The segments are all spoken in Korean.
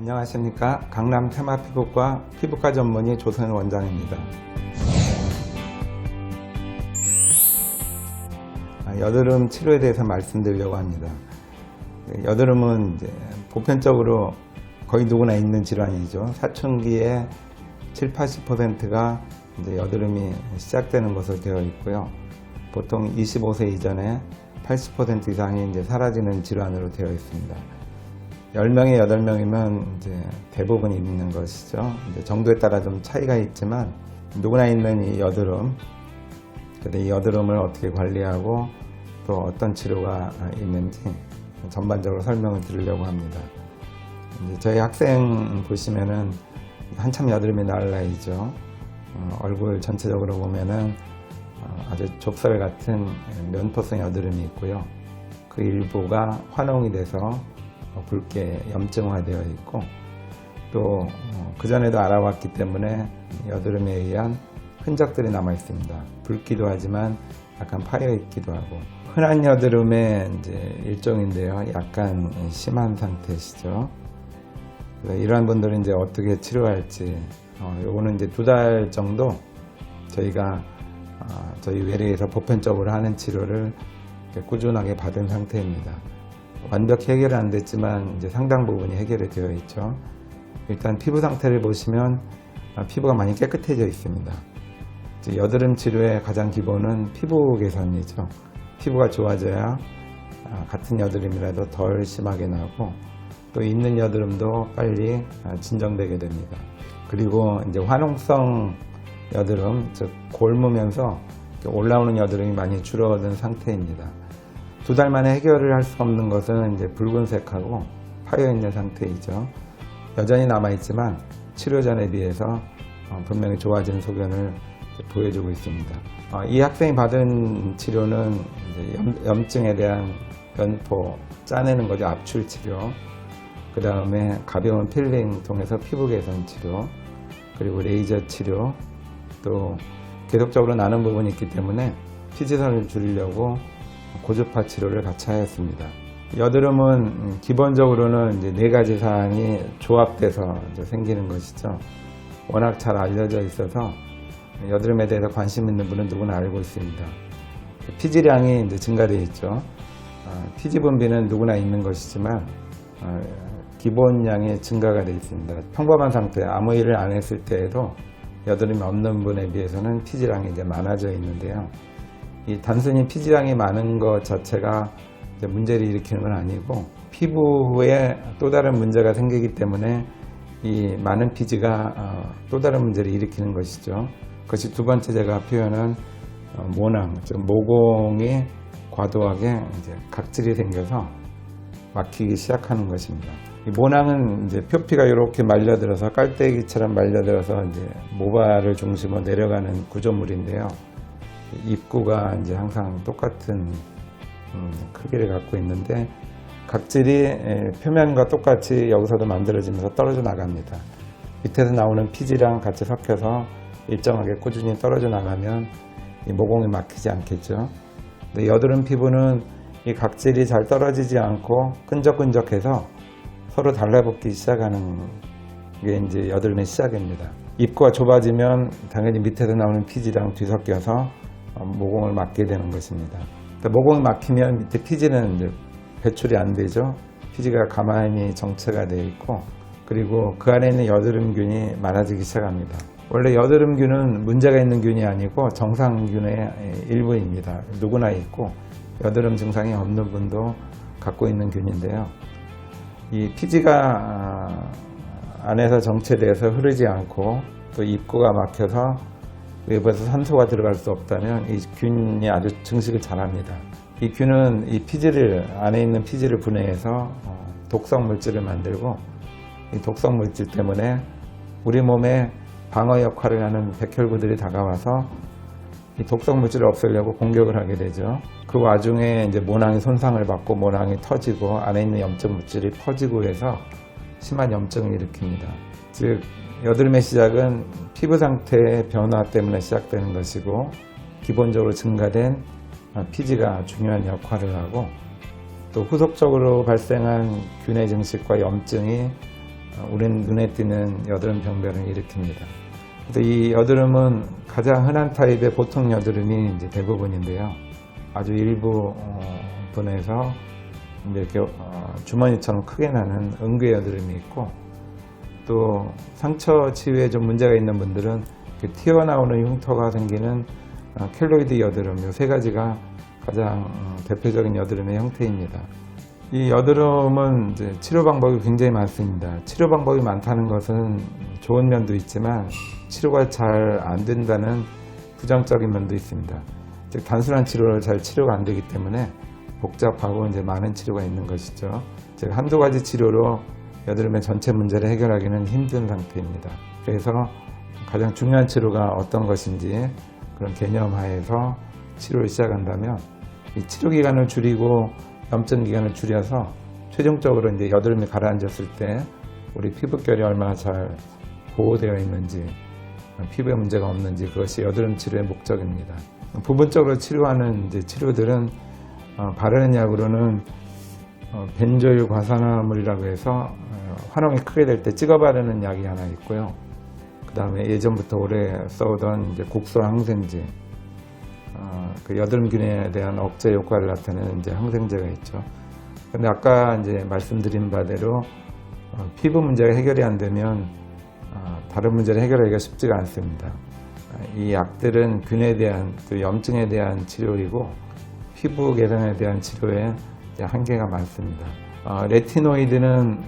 안녕하십니까. 강남 테마피부과 피부과 전문의 조선현 원장입니다. 여드름 치료에 대해서 말씀드리려고 합니다. 여드름은 이제 보편적으로 거의 누구나 있는 질환이죠. 사춘기에 70~80%가 이제 여드름이 시작되는 것으로 되어 있고요. 보통 25세 이전에 80% 이상이 이제 사라지는 질환으로 되어 있습니다. 10명에 8명이면 이제 대부분 있는 것이죠. 이제 정도에 따라 좀 차이가 있지만 누구나 있는 이 여드름, 근데 이 여드름을 어떻게 관리하고 또 어떤 치료가 있는지 전반적으로 설명을 드리려고 합니다. 이제 저희 학생 보시면은 한참 여드름이 날 나이죠. 얼굴 전체적으로 보면은 아주 좁쌀 같은 면포성 여드름이 있고요. 그 일부가 환홍이 돼서 붉게 염증화되어 있고 또 그전에도 알아봤기 때문에 여드름에 의한 흔적들이 남아 있습니다. 붉기도 하지만 약간 파여 있기도 하고 흔한 여드름의 이제 일종인데요. 약간 심한 상태시죠. 이러한 분들은 이제 어떻게 치료할지 요거는 이제 2달 정도 저희가 저희 외래에서 보편적으로 하는 치료를 꾸준하게 받은 상태입니다. 완벽히 해결은 안 됐지만 이제 상당 부분이 해결이 되어 있죠. 일단 피부 상태를 보시면 피부가 많이 깨끗해져 있습니다. 여드름 치료의 가장 기본은 피부 개선이죠. 피부가 좋아져야 같은 여드름이라도 덜 심하게 나고 또 있는 여드름도 빨리 진정되게 됩니다. 그리고 이제 환홍성 여드름, 즉 곪으면서 올라오는 여드름이 많이 줄어든 상태입니다. 2달 만에 해결을 할 수 없는 것은 이제 붉은색하고 파여있는 상태이죠. 여전히 남아있지만 치료 전에 비해서 분명히 좋아진 소견을 보여주고 있습니다. 이 학생이 받은 치료는 이제 염증에 대한 면포 짜내는 거죠. 압출 치료. 그 다음에 가벼운 필링 통해서 피부 개선 치료, 그리고 레이저 치료, 또 계속적으로 나는 부분이 있기 때문에 피지선을 줄이려고 고주파 치료를 같이 하였습니다. 여드름은 기본적으로는 이제 4가지 사항이 조합돼서 이제 생기는 것이죠. 워낙 잘 알려져 있어서 여드름에 대해서 관심 있는 분은 누구나 알고 있습니다. 피지량이 이제 증가되어 있죠. 피지 분비는 누구나 있는 것이지만 기본량이 증가가 되어 있습니다. 평범한 상태, 아무 일을 안 했을 때에도 여드름이 없는 분에 비해서는 피지량이 이제 많아져 있는데요. 이 단순히 피지량이 많은 것 자체가 이제 문제를 일으키는 건 아니고 피부에 또 다른 문제가 생기기 때문에 이 많은 피지가 또 다른 문제를 일으키는 것이죠. 그것이 2번째 제가 표현한 모낭, 즉 모공이 과도하게 이제 각질이 생겨서 막히기 시작하는 것입니다. 이 모낭은 이제 표피가 이렇게 말려들어서 깔때기처럼 말려들어서 이제 모발을 중심으로 내려가는 구조물인데요. 입구가 이제 항상 똑같은 크기를 갖고 있는데 각질이 표면과 똑같이 여기서도 만들어지면서 떨어져 나갑니다. 밑에서 나오는 피지랑 같이 섞여서 일정하게 꾸준히 떨어져 나가면 이 모공이 막히지 않겠죠. 근데 여드름 피부는 이 각질이 잘 떨어지지 않고 끈적끈적해서 서로 달라붙기 시작하는 게 이제 여드름의 시작입니다. 입구가 좁아지면 당연히 밑에서 나오는 피지랑 뒤섞여서 모공을 막게 되는 것입니다. 모공이 막히면 밑에 피지는 이제 배출이 안 되죠. 피지가 가만히 정체가 되어 있고 그리고 그 안에 있는 여드름균이 많아지기 시작합니다. 원래 여드름균은 문제가 있는 균이 아니고 정상균의 일부입니다. 누구나 있고 여드름 증상이 없는 분도 갖고 있는 균인데요. 이 피지가 안에서 정체돼서 흐르지 않고 또 입구가 막혀서 외부에서 산소가 들어갈 수 없다면 이 균이 아주 증식을 잘합니다. 이 균은 이 피지를 안에 있는 피지를 분해해서 독성 물질을 만들고 이 독성 물질 때문에 우리 몸에 방어 역할을 하는 백혈구들이 다가와서 이 독성 물질을 없애려고 공격을 하게 되죠. 그 와중에 이제 모낭이 손상을 받고 모낭이 터지고 안에 있는 염증 물질이 퍼지고 해서 심한 염증을 일으킵니다. 즉 여드름의 시작은 피부 상태의 변화 때문에 시작되는 것이고 기본적으로 증가된 피지가 중요한 역할을 하고 또 후속적으로 발생한 균의 증식과 염증이 우리는 눈에 띄는 여드름 병변을 일으킵니다. 그래서 이 여드름은 가장 흔한 타입의 보통 여드름이 이제 대부분인데요. 아주 일부 분에서 이렇게 주머니처럼 크게 나는 응괴 여드름이 있고, 또 상처 치유에 좀 문제가 있는 분들은 튀어나오는 흉터가 생기는 켈로이드 여드름, 이 세 가지가 가장 대표적인 여드름의 형태입니다. 이 여드름은 이제 치료 방법이 굉장히 많습니다. 치료 방법이 많다는 것은 좋은 면도 있지만 치료가 잘 안 된다는 부정적인 면도 있습니다. 즉 단순한 치료를 잘 치료가 안 되기 때문에 복잡하고 이제 많은 치료가 있는 것이죠. 즉 한두 가지 치료로 여드름의 전체 문제를 해결하기는 힘든 상태입니다. 그래서 가장 중요한 치료가 어떤 것인지 그런 개념 하에서 치료를 시작한다면 이 치료 기간을 줄이고 염증 기간을 줄여서 최종적으로 이제 여드름이 가라앉았을 때 우리 피부결이 얼마나 잘 보호되어 있는지, 피부에 문제가 없는지, 그것이 여드름 치료의 목적입니다. 부분적으로 치료하는 이제 치료들은 바르는 약으로는 벤조일 과산화물이라고 해서 화농이 크게 될 때 찍어 바르는 약이 하나 있고요. 그 다음에 예전부터 오래 써오던 이제 국소 항생제, 그 여드름균에 대한 억제 효과를 나타내는 이제 항생제가 있죠. 근데 아까 이제 말씀드린 바대로 피부 문제가 해결이 안 되면 다른 문제를 해결하기가 쉽지가 않습니다. 이 약들은 균에 대한, 또 염증에 대한 치료이고 피부 개선에 대한 치료에 한계가 많습니다. 레티노이드는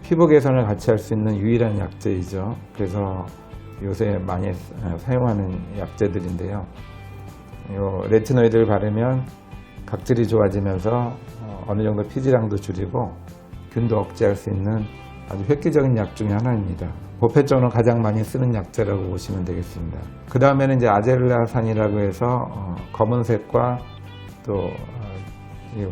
피부 개선을 같이 할 수 있는 유일한 약제이죠. 그래서 요새 많이 사용하는 약제들인데요. 레티노이드를 바르면 각질이 좋아지면서 어느 정도 피지량도 줄이고 균도 억제할 수 있는 아주 획기적인 약 중에 하나입니다. 보편적으로 가장 많이 쓰는 약제라고 보시면 되겠습니다. 그 다음에는 이제 아젤라산이라고 해서 검은색과 또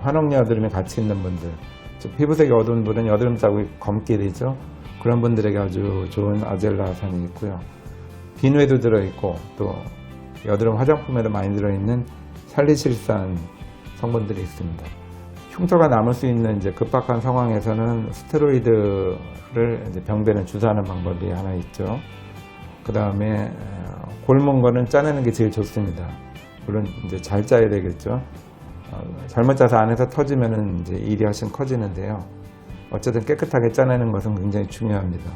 화농 여드름이 같이 있는 분들, 즉 피부색이 어두운 분은 여드름 자국이 검게 되죠. 그런 분들에게 아주 좋은 아젤라산이 있고요. 비누에도 들어있고 또 여드름 화장품에도 많이 들어있는 살리실산 성분들이 있습니다. 흉터가 남을 수 있는 이제 급박한 상황에서는 스테로이드를 이제 병변에 주사하는 방법이 하나 있죠. 그 다음에 곪은 거는 짜내는 게 제일 좋습니다. 물론 이제 잘 짜야 되겠죠. 잘못 짜서 안에서 터지면은 이제 일이 훨씬 커지는데요. 어쨌든 깨끗하게 짜내는 것은 굉장히 중요합니다.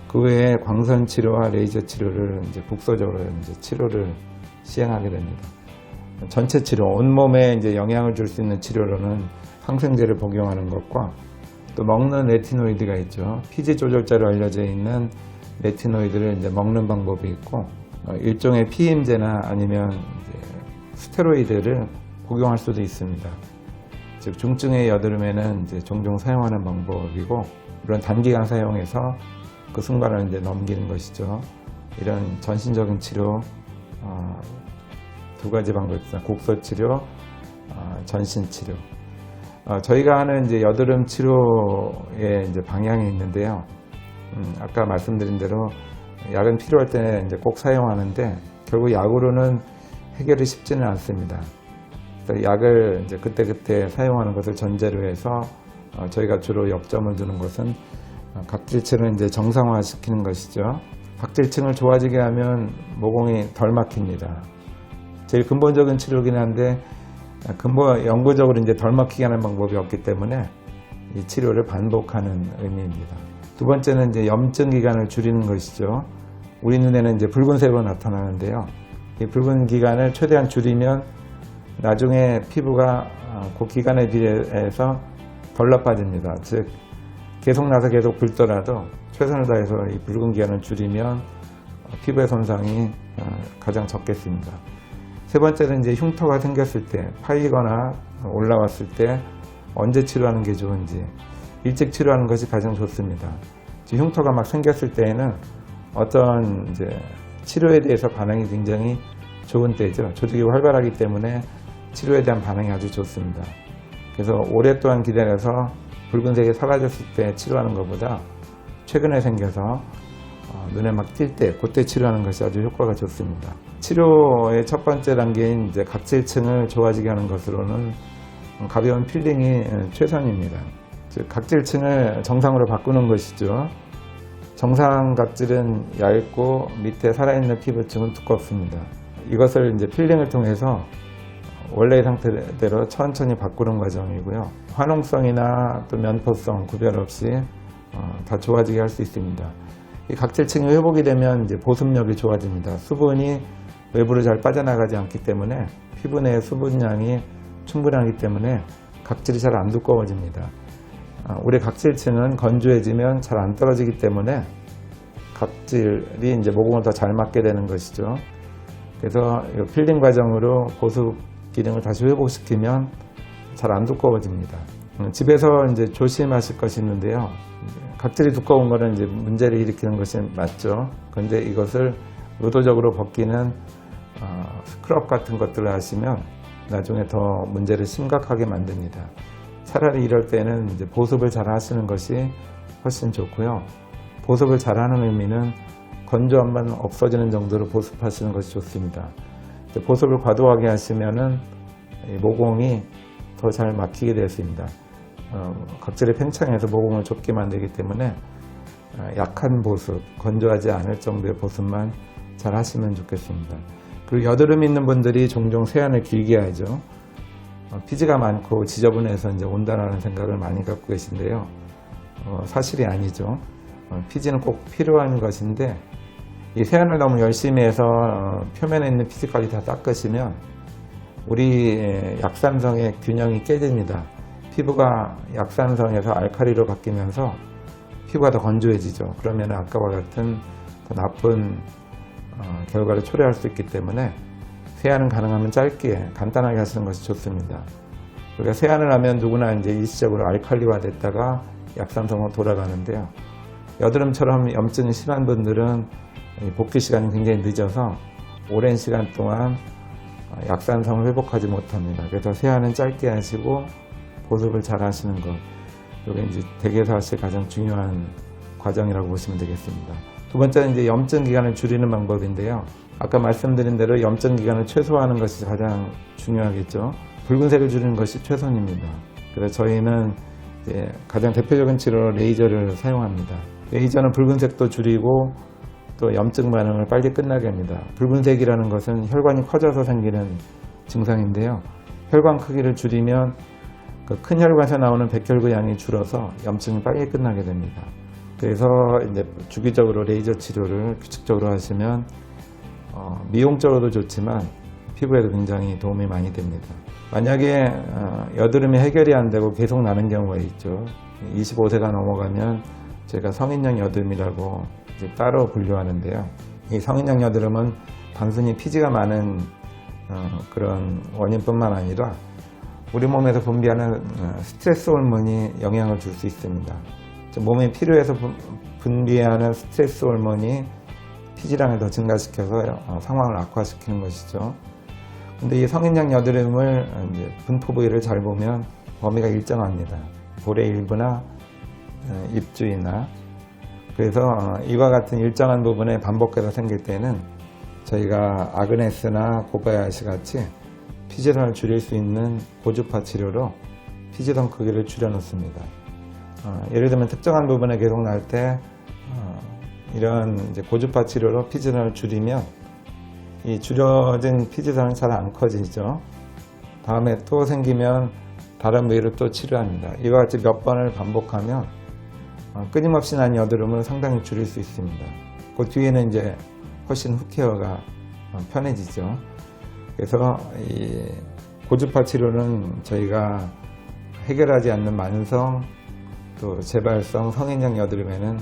그 외에 광선 치료와 레이저 치료를 이제 국소적으로 이제 치료를 시행하게 됩니다. 전체 치료, 온몸에 이제 영향을 줄 수 있는 치료로는 항생제를 복용하는 것과 또 먹는 레티노이드가 있죠. 피지 조절제로 알려져 있는 레티노이드를 이제 먹는 방법이 있고, 일종의 피임제나 아니면 이제 스테로이드를 복용할 수도 있습니다. 즉 중증의 여드름에는 이제 종종 사용하는 방법이고, 물론 단기간 사용해서 그 순간을 이제 넘기는 것이죠. 이런 전신적인 치료 두 가지 방법이 있습니다. 국소 치료, 전신 치료. 저희가 하는 이제 여드름 치료의 이제 방향이 있는데요. 아까 말씀드린 대로 약은 필요할 때 이제 꼭 사용하는데 결국 약으로는 해결이 쉽지는 않습니다. 약을 이제 그때그때 사용하는 것을 전제로 해서 저희가 주로 역점을 두는 것은 각질층을 이제 정상화시키는 것이죠. 각질층을 좋아지게 하면 모공이 덜 막힙니다. 제일 근본적인 치료긴 한데 영구적으로 이제 덜 막히게 하는 방법이 없기 때문에 이 치료를 반복하는 의미입니다. 두 번째는 이제 염증 기간을 줄이는 것이죠. 우리 눈에는 이제 붉은색으로 나타나는데요. 이 붉은 기간을 최대한 줄이면 나중에 피부가 그 기간에 비해서 덜 나빠집니다. 즉 계속 나서 계속 붉더라도 최선을 다해서 이 붉은 기간을 줄이면 피부의 손상이 가장 적겠습니다. 세 번째는 이제 흉터가 생겼을 때, 파이거나 올라왔을 때 언제 치료하는 게 좋은지, 일찍 치료하는 것이 가장 좋습니다. 흉터가 막 생겼을 때에는 어떤 이제 치료에 대해서 반응이 굉장히 좋은 때죠. 조직이 활발하기 때문에 치료에 대한 반응이 아주 좋습니다. 그래서 오랫동안 기다려서 붉은색이 사라졌을 때 치료하는 것보다 최근에 생겨서 눈에 막 띌 때, 그때 치료하는 것이 아주 효과가 좋습니다. 치료의 첫 번째 단계인 이제 각질층을 좋아지게 하는 것으로는 가벼운 필링이 최선입니다. 즉 각질층을 정상으로 바꾸는 것이죠. 정상 각질은 얇고 밑에 살아있는 피부층은 두껍습니다. 이것을 이제 필링을 통해서 원래의 상태대로 천천히 바꾸는 과정이고요. 화농성이나 또 면포성 구별 없이 다 좋아지게 할 수 있습니다. 이 각질층이 회복이 되면 이제 보습력이 좋아집니다. 수분이 외부로 잘 빠져나가지 않기 때문에 피부 내 수분량이 충분하기 때문에 각질이 잘 안 두꺼워집니다. 우리 각질층은 건조해지면 잘 안 떨어지기 때문에 각질이 이제 모공을 더 잘 맞게 되는 것이죠. 그래서 이 필링 과정으로 보습 기능을 다시 회복시키면 잘 안 두꺼워집니다. 집에서 이제 조심하실 것이 있는데요. 각질이 두꺼운 거는 이제 문제를 일으키는 것이 맞죠. 그런데 이것을 의도적으로 벗기는 스크럽 같은 것들을 하시면 나중에 더 문제를 심각하게 만듭니다. 차라리 이럴 때는 이제 보습을 잘 하시는 것이 훨씬 좋고요. 보습을 잘하는 의미는 건조함만 없어지는 정도로 보습하시는 것이 좋습니다. 보습을 과도하게 하시면은 모공이 더 잘 막히게 되었습니다. 각질이 팽창해서 모공을 좁게 만들기 때문에 약한 보습, 건조하지 않을 정도의 보습만 잘 하시면 좋겠습니다. 그리고 여드름 있는 분들이 종종 세안을 길게 하죠. 피지가 많고 지저분해서 이제 온다라는 생각을 많이 갖고 계신데요. 사실이 아니죠. 피지는 꼭 필요한 것인데 이 세안을 너무 열심히 해서 표면에 있는 피지까지 다 닦으시면 우리 약산성의 균형이 깨집니다. 피부가 약산성에서 알칼리로 바뀌면서 피부가 더 건조해지죠. 그러면 아까와 같은 더 나쁜 결과를 초래할 수 있기 때문에 세안은 가능하면 짧게 간단하게 하시는 것이 좋습니다. 우리가 세안을 하면 누구나 이제 일시적으로 알칼리화 됐다가 약산성으로 돌아가는데요. 여드름처럼 염증이 심한 분들은 복귀 시간이 굉장히 늦어서 오랜 시간 동안 약산성을 회복하지 못합니다. 그래서 세안은 짧게 하시고 보습을 잘 하시는 것, 이게 이제 댁에서 하실 가장 중요한 과정이라고 보시면 되겠습니다. 두 번째는 이제 염증 기간을 줄이는 방법인데요. 아까 말씀드린 대로 염증 기간을 최소화하는 것이 가장 중요하겠죠. 붉은색을 줄이는 것이 최선입니다. 그래서 저희는 이제 가장 대표적인 치료로 레이저를 사용합니다. 레이저는 붉은색도 줄이고 또 염증 반응을 빨리 끝나게 합니다. 붉은색이라는 것은 혈관이 커져서 생기는 증상인데요. 혈관 크기를 줄이면 그 큰 혈관에서 나오는 백혈구 양이 줄어서 염증이 빨리 끝나게 됩니다. 그래서 이제 주기적으로 레이저 치료를 규칙적으로 하시면 미용적으로도 좋지만 피부에도 굉장히 도움이 많이 됩니다. 만약에 여드름이 해결이 안 되고 계속 나는 경우가 있죠. 25세가 넘어가면 저희가 성인형 여드름이라고 이제 따로 분류하는데요. 이 성인형 여드름은 단순히 피지가 많은 그런 원인뿐만 아니라 우리 몸에서 분비하는 스트레스 호르몬이 영향을 줄 수 있습니다. 몸이 필요해서 분비하는 스트레스 호르몬이 피지량을 더 증가시켜서 상황을 악화시키는 것이죠. 근데 이 성인형 여드름을 이제 분포 부위를 잘 보면 범위가 일정합니다. 볼의 일부나 입 주위나. 그래서 이와 같은 일정한 부분에 반복해서 생길 때는 저희가 아그네스나 고바야시 같이 피지선을 줄일 수 있는 고주파 치료로 피지선 크기를 줄여 놓습니다. 예를 들면 특정한 부분에 계속 날 때 이런 이제 고주파 치료로 피지선을 줄이면 이 줄여진 피지선은 잘 안 커지죠. 다음에 또 생기면 다른 부위로 또 치료합니다. 이와 같이 몇 번을 반복하면 끊임없이 난 여드름을 상당히 줄일 수 있습니다. 그 뒤에는 이제 훨씬 후 케어가 편해지죠. 그래서 이 고주파 치료는 저희가 해결하지 않는 만성 또 재발성 성인형 여드름에는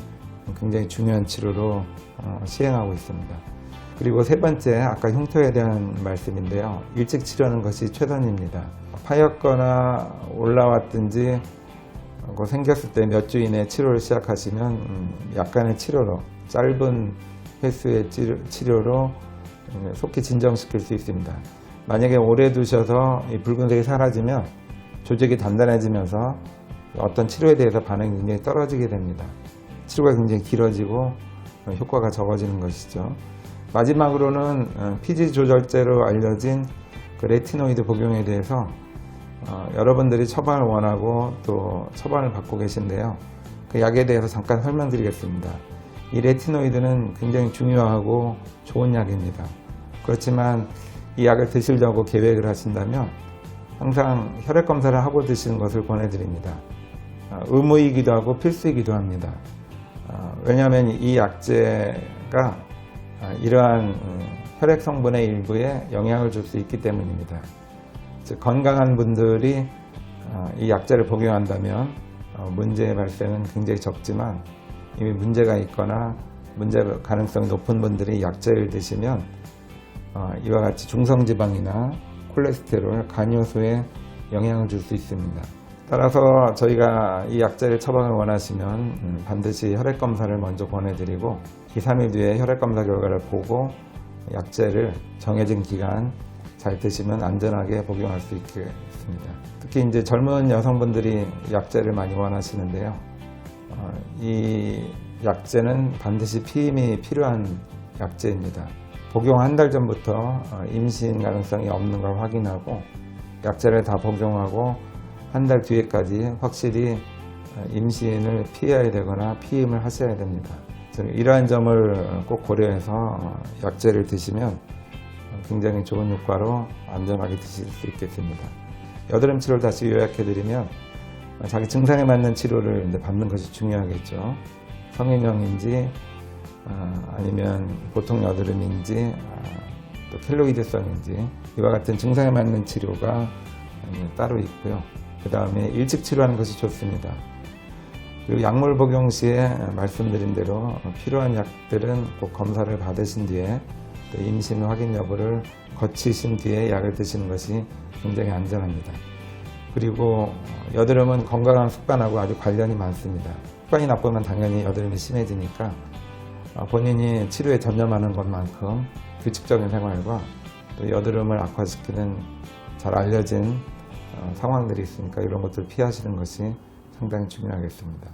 굉장히 중요한 치료로 시행하고 있습니다. 그리고 세 번째, 아까 흉터에 대한 말씀인데요. 일찍 치료하는 것이 최선입니다. 파였거나 올라왔든지 생겼을 때 몇 주 이내에 치료를 시작하시면 약간의 치료로, 짧은 횟수의 치료로 속히 진정시킬 수 있습니다. 만약에 오래 두셔서 이 붉은색이 사라지면 조직이 단단해지면서 어떤 치료에 대해서 반응이 굉장히 떨어지게 됩니다. 치료가 굉장히 길어지고 효과가 적어지는 것이죠. 마지막으로는 피지 조절제로 알려진 그 레티노이드 복용에 대해서 여러분들이 처방을 원하고 또 처방을 받고 계신데요. 그 약에 대해서 잠깐 설명드리겠습니다. 이 레티노이드는 굉장히 중요하고 좋은 약입니다. 그렇지만 이 약을 드시려고 계획을 하신다면 항상 혈액 검사를 하고 드시는 것을 권해드립니다. 의무이기도 하고 필수이기도 합니다. 왜냐하면 이 약제가 이러한 혈액 성분의 일부에 영향을 줄 수 있기 때문입니다. 즉, 건강한 분들이 이 약제를 복용한다면 문제의 발생은 굉장히 적지만 이미 문제가 있거나 문제 가능성이 높은 분들이 약제를 드시면 이와 같이 중성지방이나 콜레스테롤, 간효소에 영향을 줄 수 있습니다. 따라서 저희가 이 약제를 처방을 원하시면 반드시 혈액검사를 먼저 권해드리고 2, 3일 뒤에 혈액검사 결과를 보고 약제를 정해진 기간 잘 드시면 안전하게 복용할 수 있겠습니다. 특히 이제 젊은 여성분들이 약제를 많이 원하시는데요. 이 약제는 반드시 피임이 필요한 약제입니다. 복용 한 달 전부터 임신 가능성이 없는 걸 확인하고 약제를 다 복용하고 한 달 뒤에까지 확실히 임신을 피해야 되거나 피임을 하셔야 됩니다. 이러한 점을 꼭 고려해서 약제를 드시면 굉장히 좋은 효과로 안전하게 드실 수 있겠습니다. 여드름 치료를 다시 요약해드리면 자기 증상에 맞는 치료를 받는 것이 중요하겠죠. 성인형인지 아니면 보통 여드름인지 또 켈로이드성인지 이와 같은 증상에 맞는 치료가 따로 있고요. 그 다음에 일찍 치료하는 것이 좋습니다. 그리고 약물 복용 시에 말씀드린 대로 필요한 약들은 꼭 검사를 받으신 뒤에 또 임신 확인 여부를 거치신 뒤에 약을 드시는 것이 굉장히 안전합니다. 그리고 여드름은 건강한 습관하고 아주 관련이 많습니다. 습관이 나쁘면 당연히 여드름이 심해지니까 본인이 치료에 전념하는 것만큼 규칙적인 생활과 또 여드름을 악화시키는 잘 알려진 상황들이 있으니까 이런 것들을 피하시는 것이 상당히 중요하겠습니다.